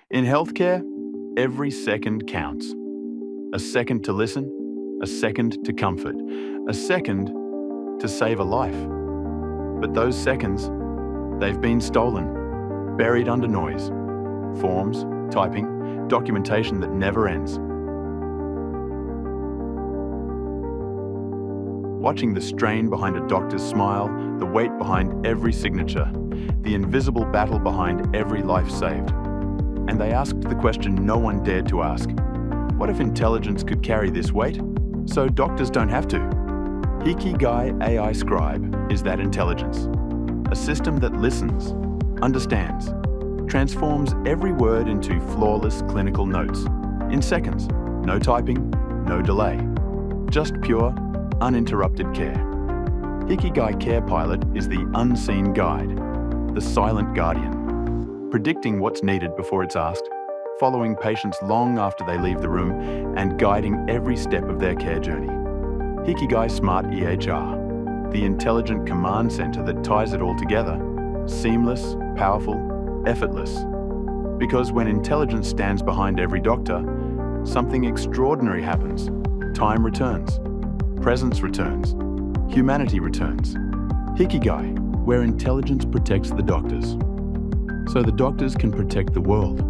In healthcare, every second counts. A second to listen, a second to comfort, a second to save a life. But those seconds, they've been stolen, buried under noise. Forms, typing, documentation that never ends. Watching the strain behind a doctor's smile, the weight behind every signature, the invisible battle behind every life saved. And they asked the question no one dared to ask. What if intelligence could carry this weight, so doctors don't have to? Hikigai AI Scribe is that intelligence. A system that listens, understands, transforms every word into flawless clinical notes. In seconds, no typing, no delay. Just pure, uninterrupted care. Hikigai Care Pilot is the unseen guide, the silent guardian, predicting what's needed before it's asked, following patients long after they leave the room, and guiding every step of their care journey. Hikigai Smart EHR, the intelligent command center that ties it all together, seamless, powerful, effortless. Because when intelligence stands behind every doctor, something extraordinary happens. Time returns, presence returns, humanity returns. Hikigai, where intelligence protects the doctors, so the doctors can protect the world.